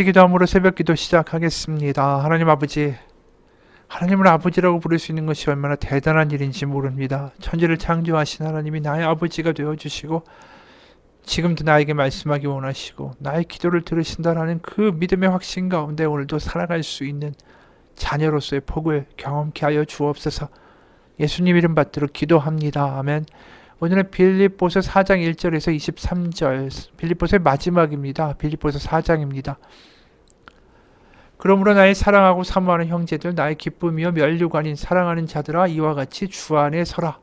같이 기도함으로 새벽기도 시작하겠습니다. 하나님 아버지, 하나님을 아버지라고 부를 수 있는 것이 얼마나 대단한 일인지 모릅니다. 천지를 창조하신 하나님이 나의 아버지가 되어주시고 지금도 나에게 말씀하기 원하시고 나의 기도를 들으신다라는 그 믿음의 확신 가운데 오늘도 살아갈 수 있는 자녀로서의 복을 경험케 하여 주옵소서. 예수님 이름 받들어 기도합니다. 아멘. 오늘은 빌립보서 4장 1절에서 23절, 빌립보서의 마지막입니다. 빌립보서 4장입니다. 그러므로 나의 사랑하고 사모하는 형제들, 나의 기쁨이요 면류관인 사랑하는 자들아, 이와 같이 주 안에 서라.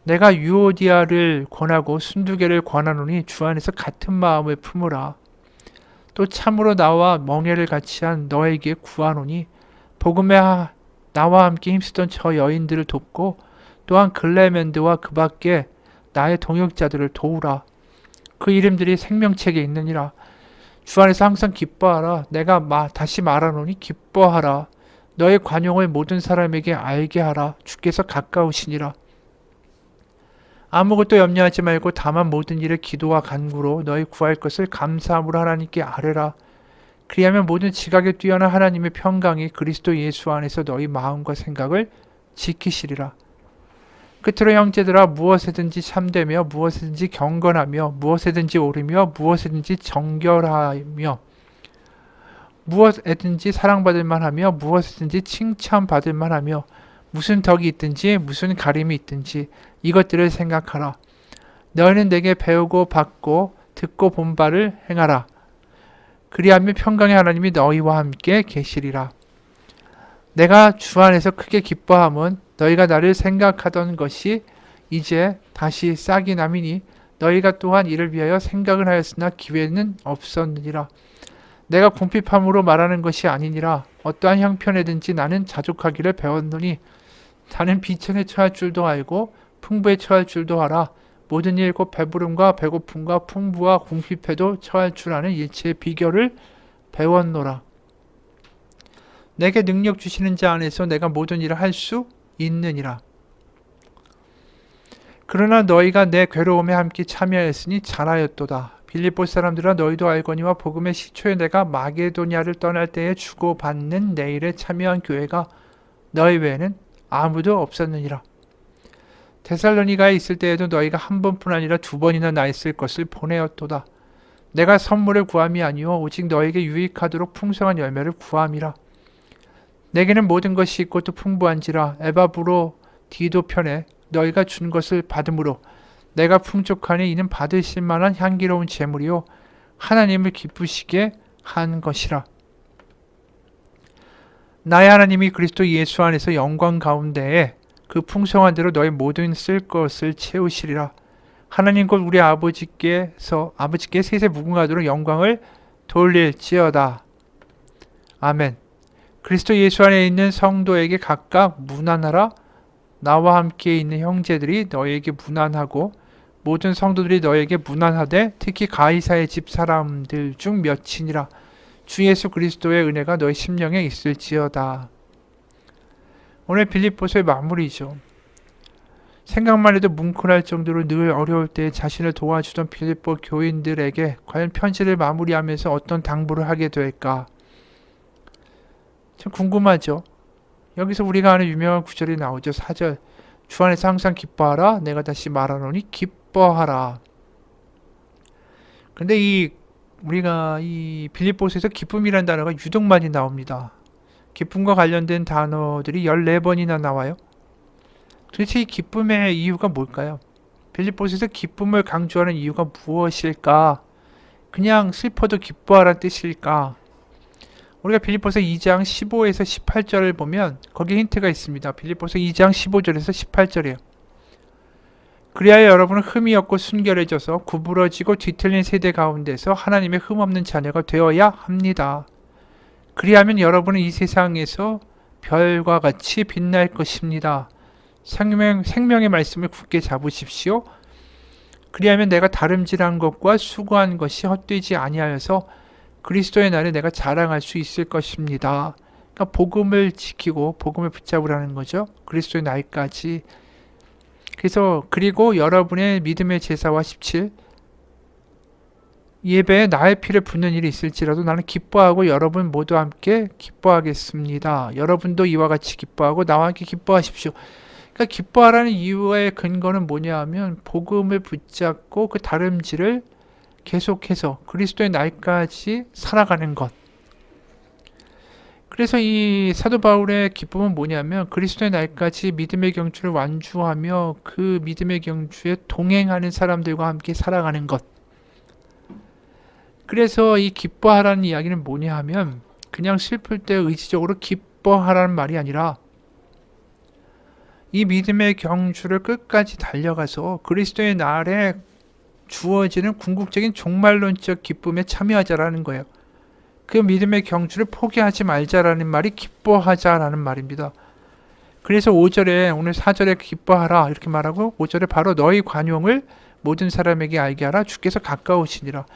내가 유오디아를 권하고 순두개를 권하노니 주 안에서 같은 마음을 품으라. 또 참으로 나와 멍에를 같이 한 너에게 구하노니 복음에 나와 함께 힘쓰던 저 여인들을 돕고 또한 글레멘드와 그 밖에 나의 동역자들을 도우라. 그 이름들이 생명책에 있느니라. 주 안에서 항상 기뻐하라. 내가 다시 말하노니 기뻐하라. 너의 관용을 모든 사람에게 알게 하라. 주께서 가까우시니라. 아무것도 염려하지 말고 다만 모든 일에 기도와 간구로 너희 구할 것을 감사함으로 하나님께 아뢰라. 그리하면 모든 지각에 뛰어난 하나님의 평강이 그리스도 예수 안에서 너희 마음과 생각을 지키시리라. 끝으로 형제들아, 무엇에든지 참되며 무엇에든지 경건하며 무엇에든지 옳으며 무엇에든지 정결하며 무엇에든지 사랑받을 만하며 무엇에든지 칭찬받을 만하며 무슨 덕이 있든지 무슨 가림이 있든지 이것들을 생각하라. 너희는 내게 배우고 받고 듣고 본 바를 행하라. 그리하면 평강의 하나님이 너희와 함께 계시리라. 내가 주 안에서 크게 기뻐함은 너희가 나를 생각하던 것이 이제 다시 싹이 남이니 너희가 또한 이를 위하여 생각을 하였으나 기회는 없었느니라. 내가 궁핍함으로 말하는 것이 아니니라. 어떠한 형편에든지 나는 자족하기를 배웠노니 나는 비천에 처할 줄도 알고 풍부에 처할 줄도 알아. 모든 일 곧 배부름과 배고픔과 풍부와 궁핍에도 처할 줄 아는 일체의 비결을 배웠노라. 내게 능력 주시는 자 안에서 내가 모든 일을 할 수 있느니라. 그러나 너희가 내 괴로움에 함께 참여하였으니 잘하였도다. 빌립보 사람들아, 너희도 알거니와 복음의 시초에 내가 마게도냐를 떠날 때에 주고받는 내 일에 참여한 교회가 너희 외에는 아무도 없었느니라. 데살로니가에 있을 때에도 너희가 한 번뿐 아니라 두 번이나 나 있을 것을 보내었도다. 내가 선물을 구함이 아니오 오직 너에게 유익하도록 풍성한 열매를 구함이라. 내게는 모든 것이 있고 또 풍부한지라. 에바브로 디도 편에 너희가 준 것을 받음으로 내가 풍족하니 이는 받으실 만한 향기로운 제물이요 하나님을 기쁘시게 한 것이라. 나의 하나님이 그리스도 예수 안에서 영광 가운데에 그 풍성한 대로 너희 모든 쓸 것을 채우시리라. 하나님 곧 우리 아버지께 세세 무궁하도록 영광을 돌릴지어다. 아멘. 그리스도 예수 안에 있는 성도에게 각각 문안하라. 나와 함께 있는 형제들이 너에게 문안하고 모든 성도들이 너에게 문안하되 특히 가이사의 집 사람들 중 몇이니라. 주 예수 그리스도의 은혜가 너희 심령에 있을지어다. 오늘 빌립보서의 마무리죠. 생각만 해도 뭉클할 정도로 늘 어려울 때 자신을 도와주던 빌립보 교인들에게 과연 편지를 마무리하면서 어떤 당부를 하게 될까? 참 궁금하죠. 여기서 우리가 아는 유명한 구절이 나오죠. 4절. 주 안에서 항상 기뻐하라. 내가 다시 말하노니 기뻐하라. 근데 우리가 이 빌립보서에서 기쁨이라는 단어가 유독 많이 나옵니다. 기쁨과 관련된 단어들이 14번이나 나와요. 도대체 이 기쁨의 이유가 뭘까요? 빌립보서에서 기쁨을 강조하는 이유가 무엇일까? 그냥 슬퍼도 기뻐하라는 뜻일까? 우리가 빌립보서 2장 15에서 18절을 보면 거기에 힌트가 있습니다. 빌립보서 2장 15절에서 18절이에요. 그리하여 여러분은 흠이 없고 순결해져서 구부러지고 뒤틀린 세대 가운데서 하나님의 흠없는 자녀가 되어야 합니다. 그리하면 여러분은 이 세상에서 별과 같이 빛날 것입니다. 생명의 말씀을 굳게 잡으십시오. 그리하면 내가 다름질한 것과 수고한 것이 헛되지 아니하여서 그리스도의 날에 내가 자랑할 수 있을 것입니다. 그러니까 복음을 지키고 복음을 붙잡으라는 거죠. 그리스도의 날까지. 그리고 여러분의 믿음의 제사와 17 예배에 나의 피를 붓는 일이 있을지라도 나는 기뻐하고 여러분 모두 함께 기뻐하겠습니다. 여러분도 이와 같이 기뻐하고 나와 함께 기뻐하십시오. 그러니까 기뻐하라는 이유의 근거는 뭐냐 하면 복음을 붙잡고 그 다름질을 계속해서 그리스도의 날까지 살아가는 것. 그래서 이 사도 바울의 기쁨은 뭐냐면 그리스도의 날까지 믿음의 경주를 완주하며 그 믿음의 경주에 동행하는 사람들과 함께 살아가는 것. 그래서 이 기뻐하라는 이야기는 뭐냐 하면 그냥 슬플 때 의지적으로 기뻐하라는 말이 아니라 이 믿음의 경주를 끝까지 달려가서 그리스도의 날에 주어지는 궁극적인 종말론적 기쁨에 참여하자라는 거예요. 그 믿음의 경주를 포기하지 말자라는 말이 기뻐하자라는 말입니다. 그래서 5절에 오늘 4절에 기뻐하라 이렇게 말하고 5절에 바로 너희 관용을 모든 사람에게 알게 하라 주께서 가까우시니라.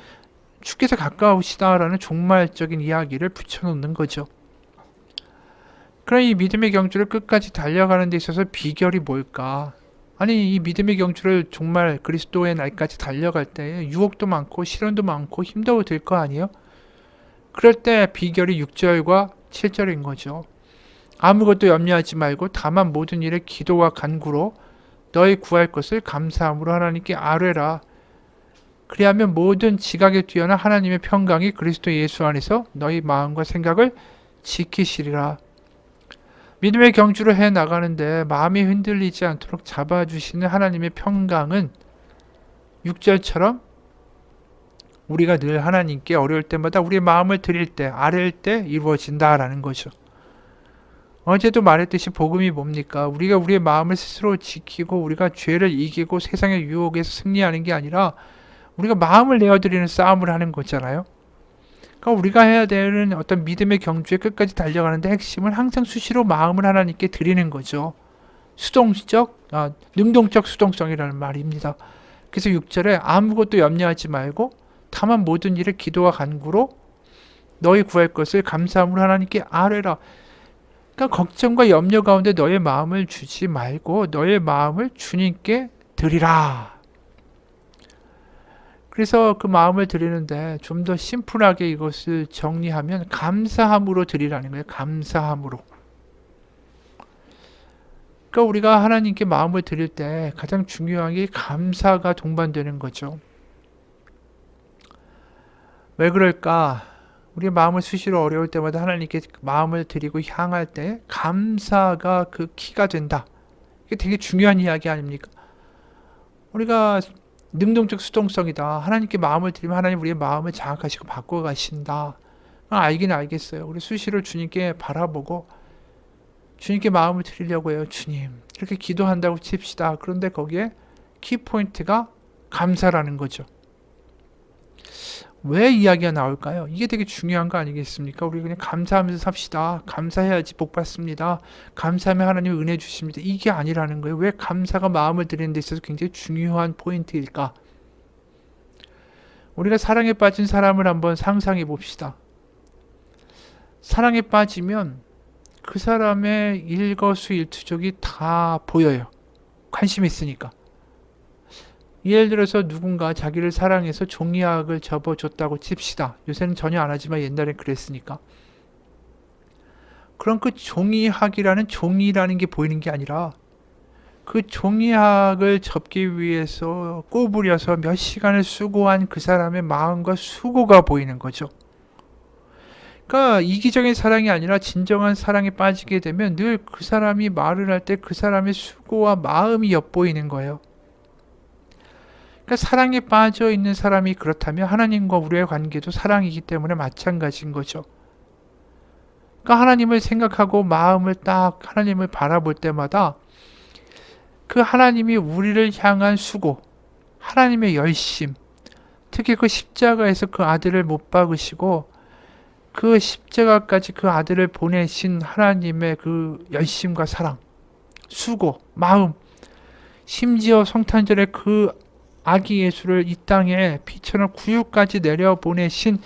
주께서 가까우시다라는 종말적인 이야기를 붙여놓는 거죠. 그럼 이 믿음의 경주를 끝까지 달려가는 데 있어서 비결이 뭘까? 아니 이 믿음의 경주를 정말 그리스도의 날까지 달려갈 때 유혹도 많고 시련도 많고 힘도 들 거 아니에요? 그럴 때 비결이 6절과 7절인 거죠. 아무것도 염려하지 말고 다만 모든 일에 기도와 간구로 너희 구할 것을 감사함으로 하나님께 아뢰라. 그리하면 모든 지각에 뛰어난 하나님의 평강이 그리스도 예수 안에서 너희 마음과 생각을 지키시리라. 믿음의 경주를 해나가는데 마음이 흔들리지 않도록 잡아주시는 하나님의 평강은 6절처럼 우리가 늘 하나님께 어려울 때마다 우리의 마음을 드릴 때, 아뢰일 때 이루어진다라는 거죠. 어제도 말했듯이 복음이 뭡니까? 우리가 우리의 마음을 스스로 지키고 우리가 죄를 이기고 세상의 유혹에서 승리하는 게 아니라 우리가 마음을 내어드리는 싸움을 하는 거잖아요. 그러니까 우리가 해야 되는 어떤 믿음의 경주에 끝까지 달려가는데 핵심은 항상 수시로 마음을 하나님께 드리는 거죠. 능동적 수동성이라는 말입니다. 그래서 6절에 아무것도 염려하지 말고 다만 모든 일에 기도와 간구로 너희 구할 것을 감사함으로 하나님께 아뢰라. 그러니까 걱정과 염려 가운데 너의 마음을 주지 말고 너의 마음을 주님께 드리라. 그래서 그 마음을 드리는데 좀 더 심플하게 이것을 정리하면 감사함으로 드리라는 거예요. 감사함으로. 그러니까 우리가 하나님께 마음을 드릴 때 가장 중요한 게 감사가 동반되는 거죠. 왜 그럴까? 우리 마음을 수시로 어려울 때마다 하나님께 마음을 드리고 향할 때 감사가 그 키가 된다. 이게 되게 중요한 이야기 아닙니까? 우리가 능동적 수동성이다. 하나님께 마음을 드리면 하나님 우리의 마음을 장악하시고 바꿔가신다. 알긴 알겠어요. 우리 수시로 주님께 바라보고 주님께 마음을 드리려고 해요. 주님 이렇게 기도한다고 칩시다. 그런데 거기에 키포인트가 감사라는 거죠. 왜 이야기가 나올까요? 이게 되게 중요한 거 아니겠습니까? 우리 그냥 감사하면서 삽시다. 감사해야지 복 받습니다. 감사하면 하나님 은혜 주십니다. 이게 아니라는 거예요. 왜 감사가 마음을 드리는 데 있어서 굉장히 중요한 포인트일까? 우리가 사랑에 빠진 사람을 한번 상상해 봅시다. 사랑에 빠지면 그 사람의 일거수일투족이 다 보여요. 관심이 있으니까. 예를 들어서 누군가 자기를 사랑해서 종이학을 접어줬다고 칩시다. 요새는 전혀 안 하지만 옛날엔 그랬으니까. 그럼 그 종이학이라는 종이라는 게 보이는 게 아니라 그 종이학을 접기 위해서 꼬부려서 몇 시간을 수고한 그 사람의 마음과 수고가 보이는 거죠. 그러니까 이기적인 사랑이 아니라 진정한 사랑에 빠지게 되면 늘 그 사람이 말을 할 때 그 사람의 수고와 마음이 엿보이는 거예요. 그러니까 사랑에 빠져 있는 사람이 그렇다면 하나님과 우리의 관계도 사랑이기 때문에 마찬가지인 거죠. 그러니까 하나님을 생각하고 마음을 딱 하나님을 바라볼 때마다 그 하나님이 우리를 향한 수고, 하나님의 열심, 특히 그 십자가에서 그 아들을 못 박으시고 그 십자가까지 그 아들을 보내신 하나님의 그 열심과 사랑, 수고, 마음, 심지어 성탄절에 그 아기 예수를 이 땅에 피처럼 구유까지 내려보내신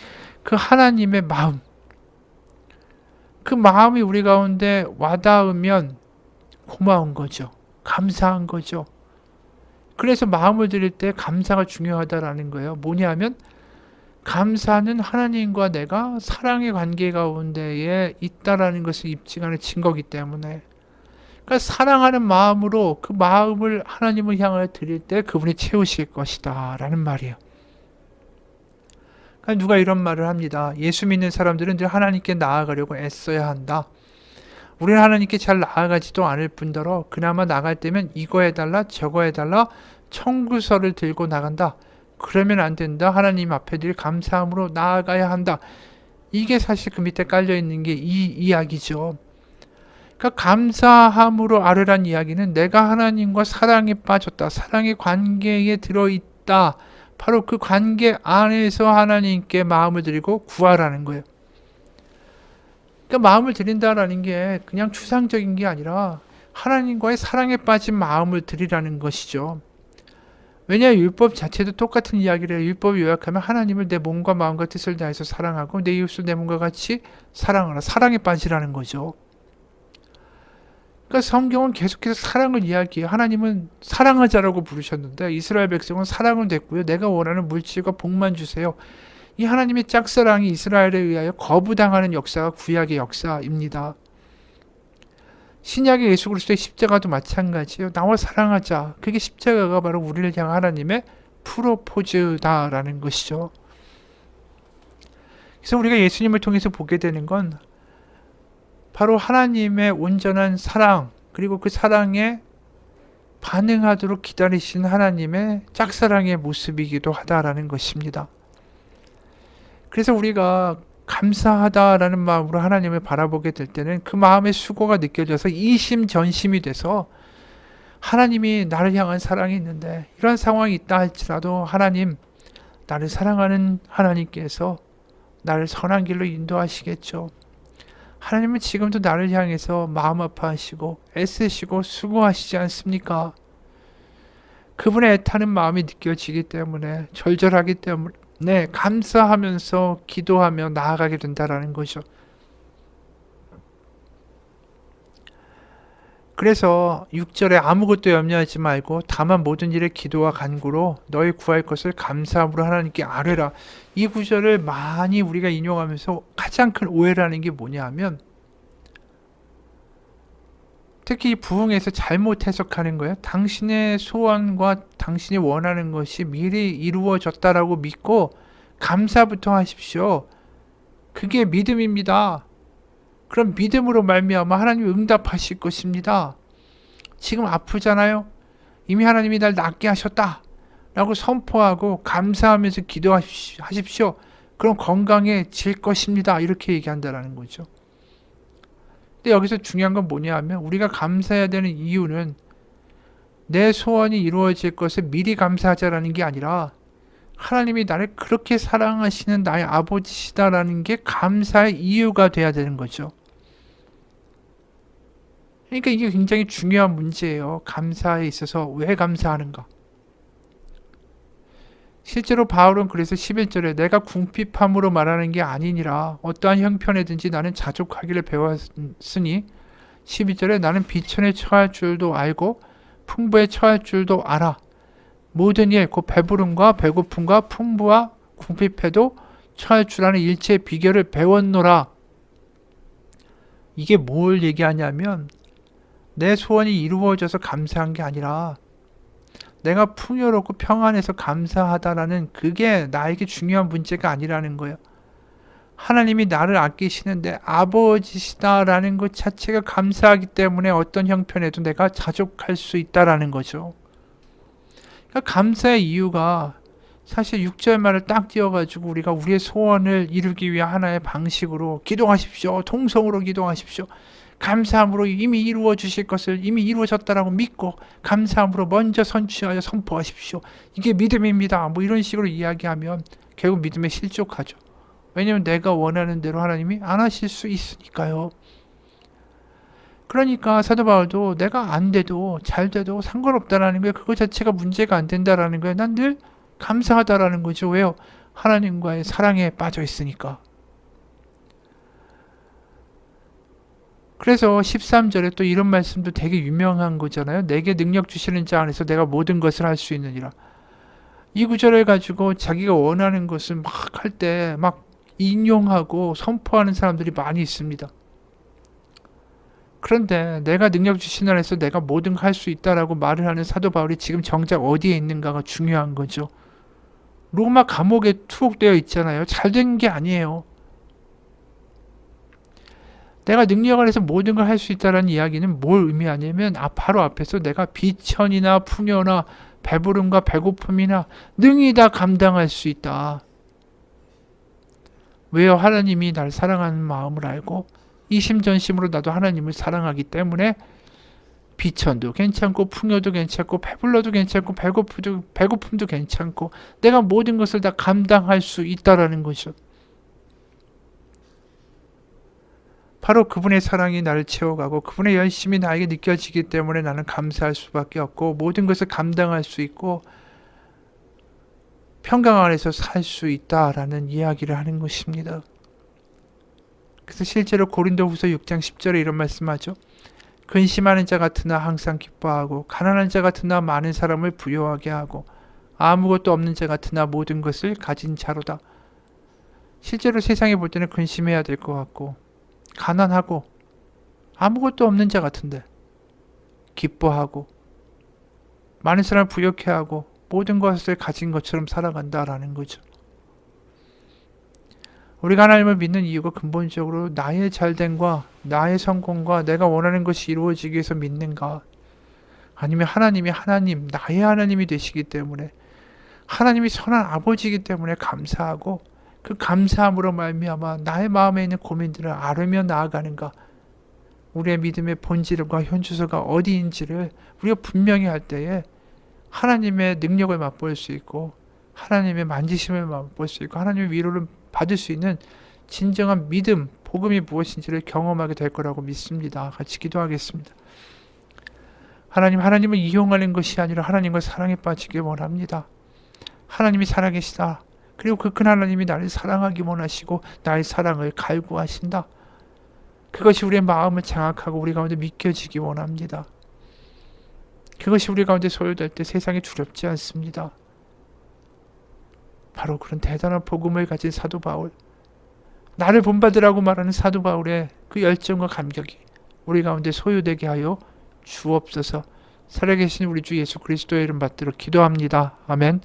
그 하나님의 마음, 그 마음이 우리 가운데 와닿으면 고마운 거죠. 감사한 거죠. 그래서 마음을 드릴 때 감사가 중요하다라는 거예요. 뭐냐면 감사는 하나님과 내가 사랑의 관계 가운데에 있다라는 것을 입증하는 증거이기 때문에, 그러니까 사랑하는 마음으로 그 마음을 하나님을 향하여 드릴 때 그분이 채우실 것이다 라는 말이에요. 그러니까 누가 이런 말을 합니다. 예수 믿는 사람들은 늘 하나님께 나아가려고 애써야 한다. 우리는 하나님께 잘 나아가지도 않을 뿐더러 그나마 나갈 때면 이거 해달라 저거 해달라 청구서를 들고 나간다. 그러면 안 된다. 하나님 앞에 늘 감사함으로 나아가야 한다. 이게 사실 그 밑에 깔려있는 게 이 이야기죠. 그러니까 감사함으로 아뢰란 이야기는 내가 하나님과 사랑에 빠졌다. 사랑의 관계에 들어있다. 바로 그 관계 안에서 하나님께 마음을 드리고 구하라는 거예요. 그러니까 마음을 드린다라는 게 그냥 추상적인 게 아니라 하나님과의 사랑에 빠진 마음을 드리라는 것이죠. 왜냐하면 율법 자체도 똑같은 이야기를 해요. 율법을 요약하면 하나님을 내 몸과 마음과 뜻을 다해서 사랑하고 내 이웃을 내 몸과 같이 사랑하라. 사랑에 빠지라는 거죠. 그러니까 성경은 계속해서 사랑을 이야기해요. 하나님은 사랑하자라고 부르셨는데 이스라엘 백성은 사랑은 됐고요. 내가 원하는 물질과 복만 주세요. 이 하나님의 짝사랑이 이스라엘에 의하여 거부당하는 역사가 구약의 역사입니다. 신약의 예수 그리스도의 십자가도 마찬가지예요. 나와 사랑하자. 그게 십자가가 바로 우리를 향한 하나님의 프로포즈다라는 것이죠. 그래서 우리가 예수님을 통해서 보게 되는 건 바로 하나님의 온전한 사랑, 그리고 그 사랑에 반응하도록 기다리신 하나님의 짝사랑의 모습이기도 하다라는 것입니다. 그래서 우리가 감사하다라는 마음으로 하나님을 바라보게 될 때는 그 마음의 수고가 느껴져서 이심전심이 돼서 하나님이 나를 향한 사랑이 있는데 이런 상황이 있다 할지라도 하나님, 나를 사랑하는 하나님께서 나를 선한 길로 인도하시겠죠. 하나님은 지금도 나를 향해서 마음 아파하시고 애쓰시고 수고하시지 않습니까? 그분의 애타는 마음이 느껴지기 때문에, 절절하기 때문에 감사하면서 기도하며 나아가게 된다라는 거죠. 그래서 6절에 아무것도 염려하지 말고 다만 모든 일에 기도와 간구로 너희 구할 것을 감사함으로 하나님께 아뢰라. 이 구절을 많이 우리가 인용하면서 가장 큰 오해라는 게 뭐냐 하면, 특히 부흥에서 잘못 해석하는 거예요. 당신의 소원과 당신이 원하는 것이 미리 이루어졌다라고 믿고 감사부터 하십시오. 그게 믿음입니다. 그럼 믿음으로 말미암아 하나님이 응답하실 것입니다. 지금 아프잖아요. 이미 하나님이 날 낫게 하셨다 라고 선포하고 감사하면서 기도하십시오. 그럼 건강해질 것입니다. 이렇게 얘기한다라는 거죠. 근데 여기서 중요한 건 뭐냐 하면, 우리가 감사해야 되는 이유는 내 소원이 이루어질 것을 미리 감사하자라는 게 아니라 하나님이 나를 그렇게 사랑하시는 나의 아버지시다라는 게 감사의 이유가 돼야 되는 거죠. 그러니까 이게 굉장히 중요한 문제예요. 감사에 있어서 왜 감사하는가. 실제로 바울은 그래서 11절에 내가 궁핍함으로 말하는 게 아니니라 어떠한 형편에든지 나는 자족하기를 배웠으니, 12절에 나는 비천에 처할 줄도 알고 풍부에 처할 줄도 알아. 모든 일, 곧 배부름과 배고픔과 풍부와 궁핍해도 처할 줄 아는 일체의 비결을 배웠노라. 이게 뭘 얘기하냐면, 내 소원이 이루어져서 감사한 게 아니라 내가 풍요롭고 평안해서 감사하다라는, 그게 나에게 중요한 문제가 아니라는 거예요. 하나님이 나를 아끼시는 내 아버지시다라는 것 자체가 감사하기 때문에 어떤 형편에도 내가 자족할 수 있다라는 거죠. 그러니까 감사의 이유가 사실 6절 말을 딱 띄워가지고 우리가 우리의 소원을 이루기 위한 하나의 방식으로 기도하십시오. 통성으로 기도하십시오. 감사함으로 이미 이루어 주실 것을 이미 이루어졌다라고 믿고 감사함으로 먼저 선취하여 선포하십시오. 이게 믿음입니다. 뭐 이런 식으로 이야기하면 결국 믿음에 실족하죠. 왜냐하면 내가 원하는 대로 하나님이 안 하실 수 있으니까요. 그러니까 사도 바울도 내가 안 돼도 잘 돼도 상관없다라는 거예요. 그거 자체가 문제가 안 된다라는 거예요. 난 늘 감사하다라는 거죠. 왜요? 하나님과의 사랑에 빠져 있으니까. 그래서 13절에 또 이런 말씀도 되게 유명한 거잖아요. 내게 능력 주시는 자 안에서 내가 모든 것을 할 수 있느니라. 이 구절을 가지고 자기가 원하는 것을 막 할 때 막 인용하고 선포하는 사람들이 많이 있습니다. 그런데 내가 능력 주신 안에서 내가 뭐든 할 수 있다라고 말을 하는 사도 바울이 지금 정작 어디에 있는가가 중요한 거죠. 로마 감옥에 투옥되어 있잖아요. 잘된 게 아니에요. 내가 능력 안에서 모든 걸 할 수 있다는 이야기는 뭘 의미하냐면 바로 앞에서 내가 비천이나 풍요나 배부름과 배고픔이나 능히 다 감당할 수 있다. 왜요? 하나님이 날 사랑하는 마음을 알고 이심전심으로 나도 하나님을 사랑하기 때문에 비천도 괜찮고 풍요도 괜찮고 배불러도 괜찮고 배고픔도 괜찮고 내가 모든 것을 다 감당할 수 있다라는 거죠. 바로 그분의 사랑이 나를 채워가고 그분의 열심이 나에게 느껴지기 때문에 나는 감사할 수밖에 없고 모든 것을 감당할 수 있고 평강 안에서 살 수 있다라는 이야기를 하는 것입니다. 그래서 실제로 고린도후서 6장 10절에 이런 말씀하죠. 근심하는 자 같으나 항상 기뻐하고 가난한 자 같으나 많은 사람을 부요하게 하고 아무것도 없는 자 같으나 모든 것을 가진 자로다. 실제로 세상에 볼 때는 근심해야 될 것 같고 가난하고 아무것도 없는 자 같은데 기뻐하고 많은 사람을 부욕해 하고 모든 것을 가진 것처럼 살아간다라는 거죠. 우리가 하나님을 믿는 이유가 근본적으로 나의 잘됨과 나의 성공과 내가 원하는 것이 이루어지기 위해서 믿는가, 아니면 하나님이 나의 하나님이 되시기 때문에 하나님이 선한 아버지이기 때문에 감사하고 그 감사함으로 말미암아 나의 마음에 있는 고민들을 아뢰며 나아가는가, 우리의 믿음의 본질과 현주소가 어디인지를 우리가 분명히 할 때에 하나님의 능력을 맛볼 수 있고 하나님의 만지심을 맛볼 수 있고 하나님의 위로를 받을 수 있는 진정한 믿음, 복음이 무엇인지를 경험하게 될 거라고 믿습니다. 같이 기도하겠습니다. 하나님을 이용하는 것이 아니라 하나님과 사랑에 빠지길 원합니다. 하나님이 살아계시다. 그리고 그 큰 하나님이 나를 사랑하기 원하시고 나의 사랑을 갈구하신다. 그것이 우리의 마음을 장악하고 우리 가운데 믿겨지기 원합니다. 그것이 우리 가운데 소유될 때 세상이 두렵지 않습니다. 바로 그런 대단한 복음을 가진 사도 바울, 나를 본받으라고 말하는 사도 바울의 그 열정과 감격이 우리 가운데 소유되게 하여 주옵소서. 살아계신 우리 주 예수 그리스도의 이름 받들어 기도합니다. 아멘.